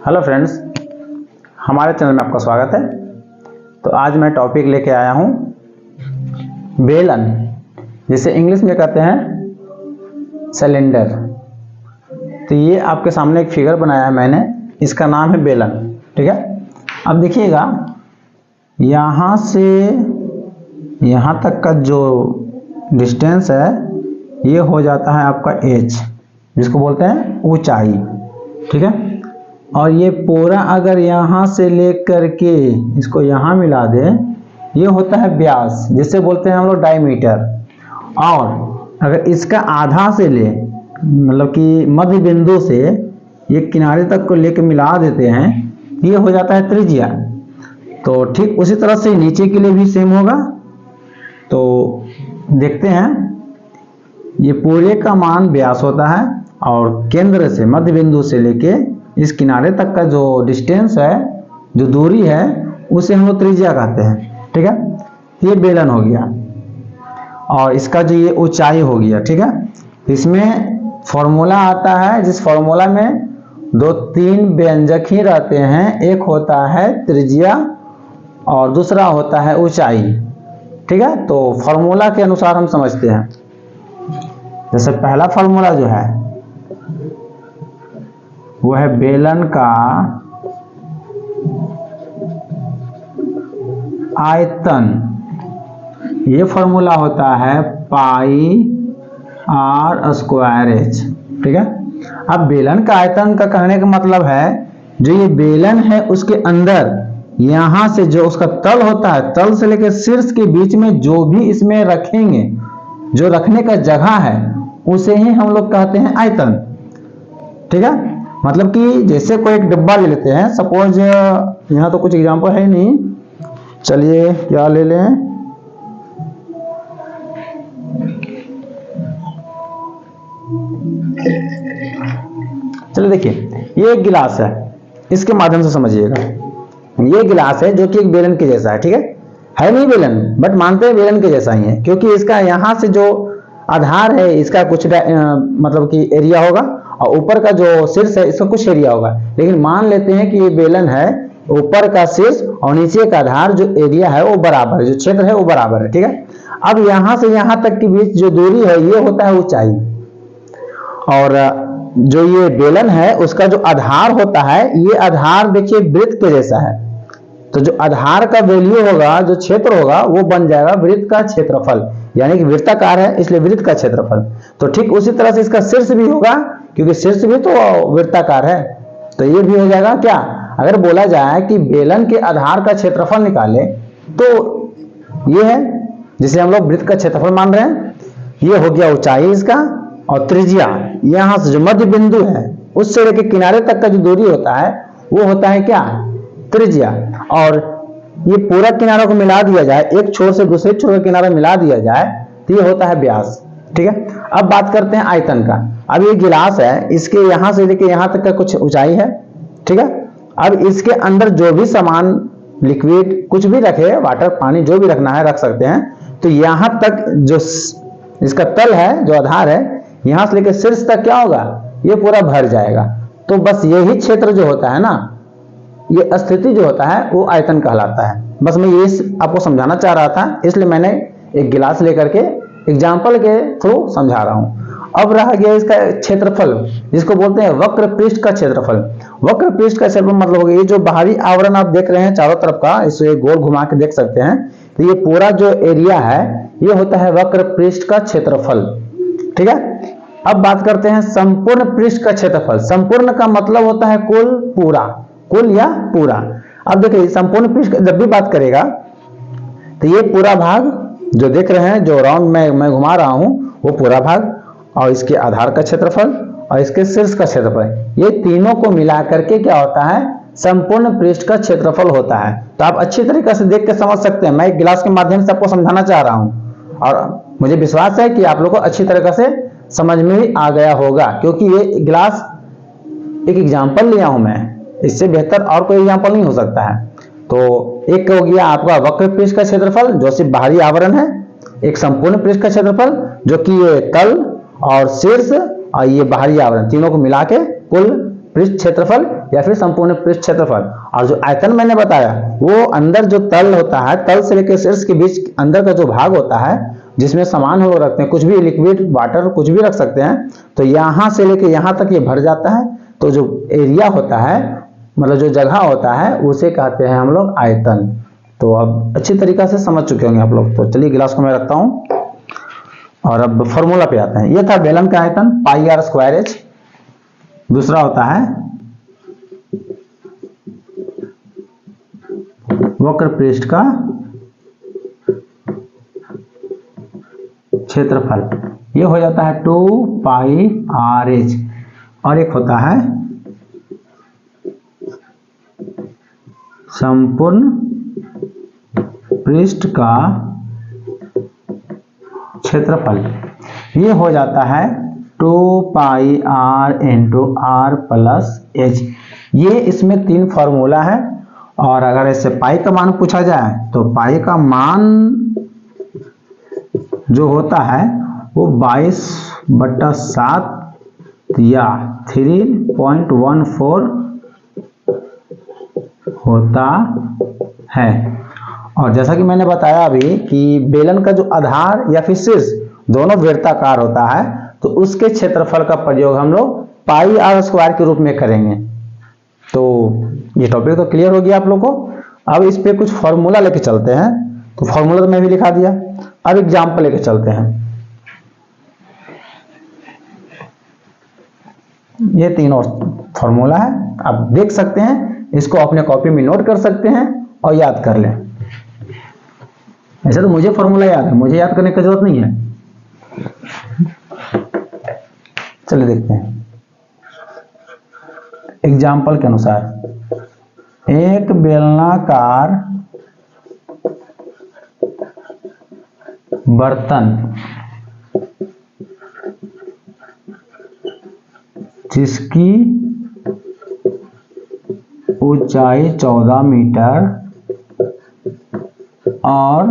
Hello friends, हमारे channel में आपका स्वागत है। तो आज मैं टॉपिक लेके आया हूँ बेलन, जिसे इंग्लिश में कहते हैं सिलेंडर। तो ये आपके सामने एक फिगर बनाया है मैंने, इसका नाम है बेलन। ठीक है, अब देखिएगा यहाँ से यहाँ तक का जो डिस्टेंस है ये हो जाता है आपका h, जिसको बोलते हैं ऊंचाई। ठीक है, और ये पूरा अगर यहाँ से लेकर के इसको यहाँ मिला दें, ये होता है व्यास, जिसे बोलते हैं हम लोग डायमीटर। और अगर इसका आधा से ले, मतलब कि मध्य बिंदु से ये किनारे तक को लेकर मिला देते हैं, ये हो जाता है त्रिज्या। तो ठीक उसी तरह से नीचे के लिए भी सेम होगा। तो देखते हैं, ये पूरे का मान व्यास होता है और केंद्र से मध्य बिंदु से लेके इस किनारे तक का जो डिस्टेंस है, जो दूरी है, उसे हम लोग त्रिज्या कहते हैं। ठीक है, ये बेलन हो गया और इसका जो ये ऊंचाई हो गया। ठीक है, इसमें फॉर्मूला आता है, जिस फॉर्मूला में 2-3 व्यंजक ही रहते हैं। एक होता है त्रिज्या और दूसरा होता है ऊंचाई। ठीक है, तो फॉर्मूला के अनुसार हम समझते हैं। जैसे पहला फॉर्मूला जो है वो है बेलन का आयतन। ये फॉर्मूला होता है पाई आर स्क्वायर एच। ठीक है, अब बेलन का आयतन का कहने का मतलब है, जो ये बेलन है उसके अंदर यहां से जो उसका तल होता है, तल से लेकर शीर्ष के बीच में जो भी इसमें रखेंगे, जो रखने का जगह है, उसे ही हम लोग कहते हैं आयतन। ठीक है, मतलब कि जैसे कोई एक डिब्बा ले लेते हैं, सपोज यहाँ तो कुछ एग्जांपल है नहीं, चलिए क्या ले लें, चलिए देखिए ये एक गिलास है, इसके माध्यम से समझिएगा। ये गिलास है जो कि एक बेलन के जैसा है। ठीक है नहीं बेलन, बट मानते हैं बेलन के जैसा ही है, क्योंकि इसका यहाँ से जो आधार है इसका कुछ मतलब कि एरिया होगा और ऊपर का जो शीर्ष है इसका कुछ एरिया होगा। लेकिन मान लेते हैं कि ये बेलन है, ऊपर का शीर्ष और नीचे का आधार जो एरिया है वो बराबर है, जो क्षेत्र है वो बराबर है। ठीक है, अब यहां से यहां तक के बीच जो दूरी है ये होता है ऊंचाई, और जो ये बेलन है उसका जो आधार होता है, ये आधार देखिए वृत्त के जैसा है। तो जो आधार का वैल्यू होगा, जो क्षेत्र होगा, वो बन जाएगा वृत्त का क्षेत्रफल, यानी कि वृत्ताकार है इसलिए वृत्त का क्षेत्रफल। तो ठीक उसी तरह से इसका शीर्ष भी होगा, क्योंकि शीर्ष भी तो वृत्ताकार है, तो ये भी हो जाएगा क्या। अगर बोला जाए कि बेलन के आधार का क्षेत्रफल निकाले, तो ये है जिसे हम लोग वृत्त का क्षेत्रफल मान रहे हैं। ये हो गया ऊंचाई इसका, और त्रिज्या यहां से जो मध्य बिंदु है उससे लेकर किनारे तक का जो दूरी होता है वो होता है क्या, त्रिज्या। और ये पूरा किनारा को मिला दिया जाए, एक छोर से दूसरे छोर का किनारा मिला दिया जाए, तो ये होता है व्यास। ठीक है, अब बात करते हैं आयतन का। अब ये गिलास है, इसके यहां से लेकर यहां तक का कुछ ऊंचाई है। ठीक है, अब इसके अंदर जो भी सामान, लिक्विड कुछ भी रखे, वाटर, पानी, जो भी रखना है रख सकते हैं। तो यहां तक जो इसका तल है, जो आधार है, यहां से लेकर शीर्ष तक क्या होगा, ये पूरा भर जाएगा। तो बस यही क्षेत्र जो होता है ना, ये स्थिति जो होता है वो आयतन कहलाता है। बस मैं ये आपको समझाना चाह रहा था, इसलिए मैंने एक गिलास लेकर के एग्जाम्पल के थ्रू समझा रहा हूं। अब रह गया इसका क्षेत्रफल, जिसको बोलते हैं वक्र पृष्ठ का क्षेत्रफल। वक्र पृष्ठ का क्षेत्रफल मतलब हो गया, ये जो बाहरी आवरण आप देख रहे हैं चारों तरफ का, इसे गोल घुमा के देख सकते हैं। तो ये पूरा जो एरिया है ये होता है वक्र पृष्ठ का क्षेत्रफल। ठीक है, अब बात करते हैं संपूर्ण पृष्ठ का क्षेत्रफल। संपूर्ण का मतलब होता है कुल, पूरा, कुल या पूरा। अब देखिए संपूर्ण पृष्ठ जब भी बात करेगा तो ये पूरा भाग जो देख रहे हैं, जो राउंड में मैं घुमा रहा हूं, वो पूरा भाग, और इसके आधार का क्षेत्रफल और इसके शीर्ष का क्षेत्रफल, ये तीनों को मिला करके क्या होता है, संपूर्ण पृष्ठ का क्षेत्रफल होता है। तो आप अच्छी तरीके से देख के समझ सकते हैं। मैं एक गिलास के माध्यम से आपको समझाना चाह रहा हूं, और मुझे विश्वास है कि आप लोगों को अच्छी तरीके से समझ में भी आ गया होगा, क्योंकि ये गिलास एक एग्जाम्पल लिया हूं मैं, इससे बेहतर और कोई एग्जाम्पल नहीं हो सकता है। तो एक हो गया आपका वक्र पृष्ठ का क्षेत्रफल, जो सिर्फ बाहरी आवरण है। एक संपूर्ण पृष्ठ का क्षेत्रफल, जो कि ये तल और शीर्ष और ये बाहरी आवरण, तीनों को मिला के कुल पृष्ठ क्षेत्रफल या फिर संपूर्ण पृष्ठ क्षेत्रफल। और जो आयतन मैंने बताया वो अंदर जो तल होता है, तल से लेकर शीर्ष के बीच अंदर का जो भाग होता है जिसमें सामान हम लोग रखते हैं, कुछ भी लिक्विड वाटर कुछ भी रख सकते हैं, तो यहाँ से लेकर यहाँ तक ये भर जाता है। तो जो एरिया होता है मतलब जो जगह होता है उसे कहते हैं हम लोग आयतन। तो अब अच्छी तरीका से समझ चुके होंगे आप लोग। तो चलिए गिलास को मैं रखता हूं और अब फॉर्मूला पे आते हैं। यह था बेलन का आयतन पाई आर स्क्वायर एच। दूसरा होता है वक्र पृष्ठ का क्षेत्रफल, ये हो जाता है 2 पाई आर एच। और एक होता है संपूर्ण पृष्ठ का क्षेत्रफल, ये हो जाता है 2 pi R into R plus H. ये इसमें 3 फॉर्मूला है। और अगर इससे पाई का मान पूछा जाए तो पाई का मान जो होता है वो 22/7 या 3.14 होता है। और जैसा कि मैंने बताया अभी कि बेलन का जो आधार या फिर शीर्ष दोनों वृत्ताकार होता है, तो उसके क्षेत्रफल का प्रयोग हम लोग पाई आर स्क्वायर के रूप में करेंगे। तो ये टॉपिक तो क्लियर हो गया आप लोग को। अब इस पे कुछ फॉर्मूला लेके चलते हैं। तो फॉर्मूला तो मैं भी लिखा दिया, अब एग्जाम्पल लेके चलते हैं। ये 3 और फॉर्मूला है, आप देख सकते हैं, इसको अपने कॉपी में नोट कर सकते हैं और याद कर लें। ऐसे तो मुझे फॉर्मूला याद है, मुझे याद करने की जरूरत नहीं है। चलिए देखते हैं। एग्जाम्पल के अनुसार एक बेलनाकार बर्तन जिसकी ऊंचाई 14 मीटर और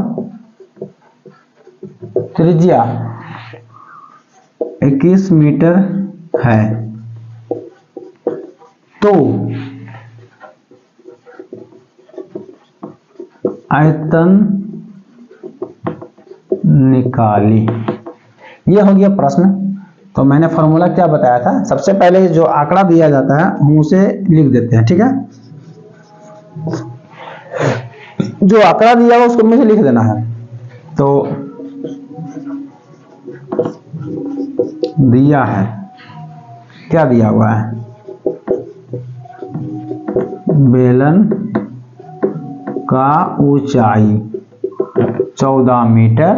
त्रिज्या 21 मीटर है, तो आयतन निकाली। यह हो गया प्रश्न। तो मैंने फॉर्मूला क्या बताया था, सबसे पहले जो आंकड़ा दिया जाता है हम उसे लिख देते हैं, ठीक है। जो आंकड़ा दिया हुआ उसको मुझे लिख देना है। तो दिया है, क्या दिया हुआ है, बेलन का ऊंचाई 14 मीटर,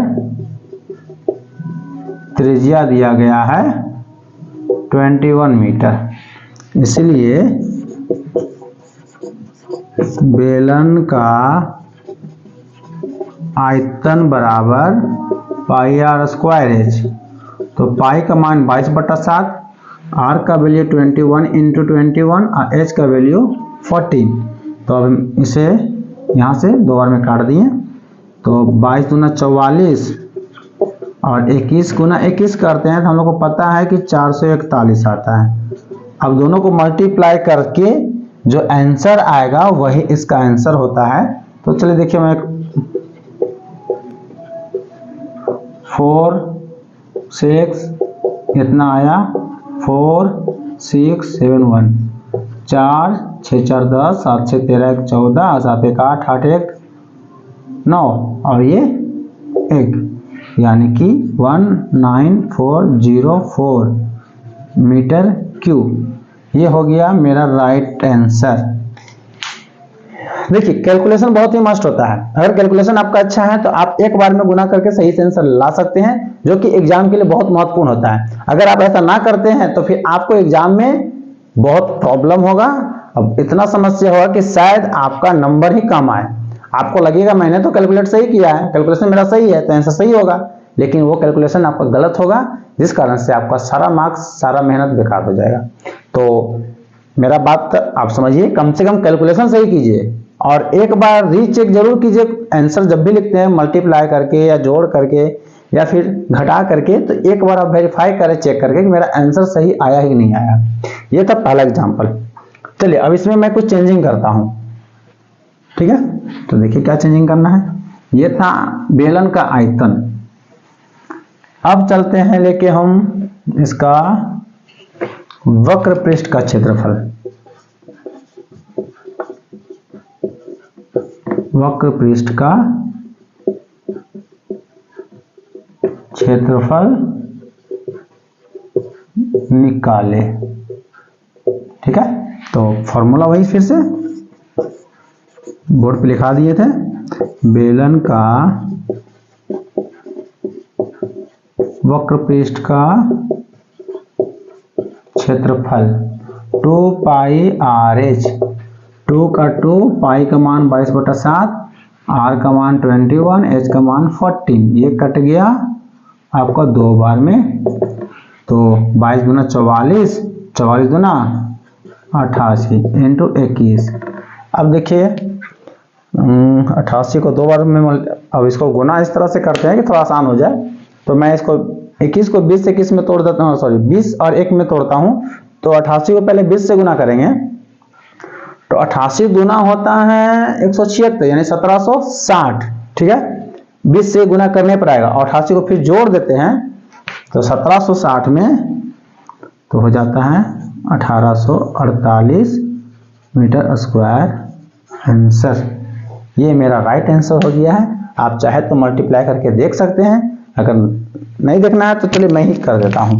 त्रिज्या दिया गया है 21 मीटर। इसलिए बेलन का आयतन बराबर पाई आर स्क्वायर एच। तो पाई का मान 22/7, आर का वैल्यू 21 इंटू 21 और एच का वैल्यू 14। तो अब इसे यहाँ से 2 बार में काट दिए, तो 22 दूना 44 और 21 गुना 21 करते हैं तो हम लोग को पता है कि 441 आता है। अब दोनों को मल्टीप्लाई करके जो आंसर आएगा वही इसका आंसर होता है। तो चलिए देखिए, मैं 4 6 इतना आया, 4 6 7 1 4 6 4 10 7 6 13 1 14 7 1 8 8 1 9 और ये 1, यानी कि 19404 मीटर क्यूब। ये हो गया मेरा राइट आंसर। देखिए कैलकुलेशन बहुत ही मस्त होता है। अगर कैलकुलेशन आपका अच्छा है तो आप एक बार में गुना करके सही से आंसर ला सकते हैं, जो कि एग्जाम के लिए बहुत महत्वपूर्ण होता है। अगर आप ऐसा ना करते हैं तो फिर आपको एग्जाम में बहुत प्रॉब्लम होगा। अब इतना समस्या होगा कि शायद आपका नंबर ही कम आए। आपको लगेगा मैंने तो कैलकुलेट सही किया है, कैलकुलेशन मेरा सही है तो आंसर सही होगा, लेकिन वो कैलकुलेशन आपका गलत होगा, जिस कारण से आपका सारा मार्क्स सारा मेहनत बेकार हो जाएगा। तो मेरा बात आप समझिए, कम से कम कैलकुलेशन सही कीजिए और एक बार रीचेक जरूर कीजिए। आंसर जब भी लिखते हैं मल्टीप्लाई करके या जोड़ करके या फिर घटा करके, तो एक बार आप वेरीफाई करें चेक करके कि मेरा आंसर सही आया ही नहीं आया। ये था पहला एग्जाम्पल। चलिए अब इसमें मैं कुछ चेंजिंग करता हूं, ठीक है। तो देखिए क्या चेंजिंग करना है। ये था बेलन का आयतन। अब चलते हैं लेके हम इसका वक्र पृष्ठ का क्षेत्रफल। वक्र पृष्ठ का क्षेत्रफल निकाले, ठीक है। तो फॉर्मूला वही फिर से बोर्ड पे लिखा दिए थे। बेलन का वक्र पृष्ठ का क्षेत्रफल 2 पाई आर एच, 2 का 2, पाई का मान 22/7, आर का मान 21, एच का मान 14। ये कट गया आपका 2 बार में, तो 22 गुना 44, 44 गुना 88 इंटू 21। अब देखिए 88 को 2 बार में अब इसको गुना इस तरह से करते हैं कि थोड़ा आसान हो जाए। तो मैं इसको 21 को 20 से 21 में तोड़ देता हूँ, सॉरी 20 और 1 में तोड़ता हूँ। तो 88 को पहले 20 से गुना करेंगे, तो 88 गुना होता है 176 यानी 1760, ठीक है। 20 से गुना करने पर आएगा और 88 को फिर जोड़ देते हैं तो 1760 में तो हो जाता है 1848 मीटर स्क्वायर आंसर। ये मेरा राइट आंसर हो गया है। आप चाहे तो मल्टीप्लाई करके देख सकते हैं, अगर नहीं देखना है तो चलिए मैं ही कर देता हूँ।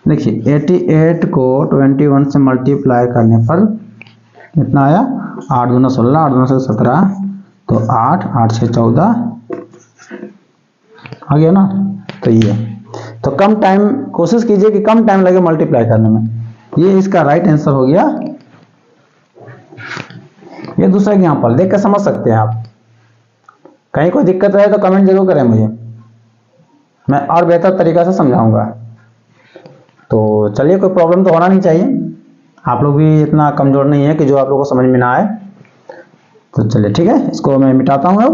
देखिए 88 को 21 से मल्टीप्लाई करने पर कितना आया, 8 दूना 16, 8 दूना 17, तो 8, 8 6 14 आ गया ना। तो ये तो कम टाइम, कोशिश कीजिए कि कम टाइम लगे मल्टीप्लाई करने में। ये इसका राइट आंसर हो गया। ये दूसरा एग्जांपल देख कर समझ सकते हैं आप। कहीं कोई दिक्कत रहे तो कमेंट जरूर करें मुझे, मैं और बेहतर तरीका से समझाऊंगा। तो चलिए, कोई प्रॉब्लम तो होना नहीं चाहिए। आप लोग भी इतना कमजोर नहीं है कि जो आप लोगों को समझ में ना आए। तो चलिए ठीक है, इसको मैं मिटाता हूं।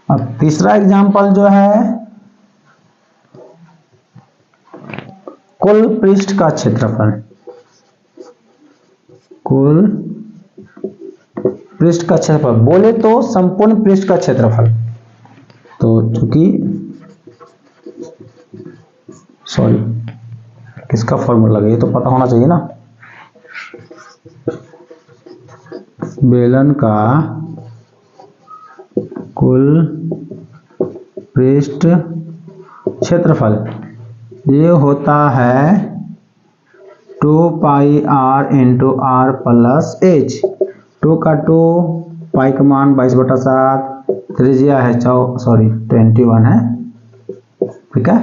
अब तीसरा एग्जांपल जो है कुल पृष्ठ का क्षेत्रफल। कुल पृष्ठ का क्षेत्रफल बोले तो संपूर्ण पृष्ठ का क्षेत्रफल। तो चूंकि सॉरी किसका फॉर्मूला लगे, ये तो पता होना चाहिए ना। बेलन का कुल पृष्ठ क्षेत्रफल ये होता है 2 pi R into R plus H. 2 का 2, पाई का मान 22/7, त्रिज्या है 21 है, ठीक है।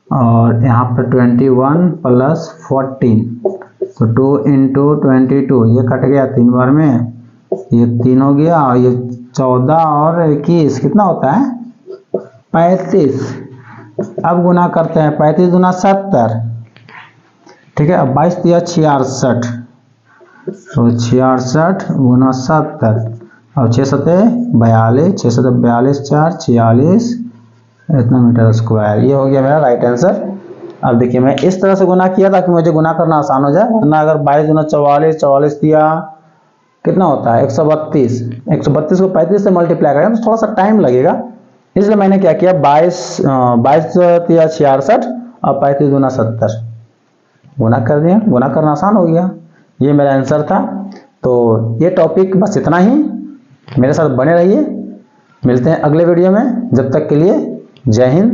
और यहाँ पर 21 प्लस 14, तो 2 इंटू 22, ये कट गया 3 बार में, ये 3 हो गया, और ये 14 और 21 कितना होता है 35। अब गुना करते हैं, 35 गुना 70, ठीक है। अब 22 दिया 66, तो 66 गुना 70 और 6 सते 42, 6 सते 42, 4 46 इतना मीटर स्क्वायर। ये हो गया मेरा राइट आंसर। अब देखिए मैं इस तरह से गुना किया ताकि मुझे गुना करना आसान हो जाए, वरना अगर 22 गुना 44, 44 दिया कितना होता है 132, 132 को 35 से मल्टीप्लाई करें तो थोड़ा सा टाइम लगेगा, इसलिए मैंने क्या किया 22 दिया 66 और 35 गुना 70 गुना कर दिया। गुना करना आसान हो गया। ये मेरा आंसर था। तो ये टॉपिक बस इतना ही, मेरे साथ बने रहिए। मिलते हैं अगले वीडियो में, जब तक के लिए जय हिंद,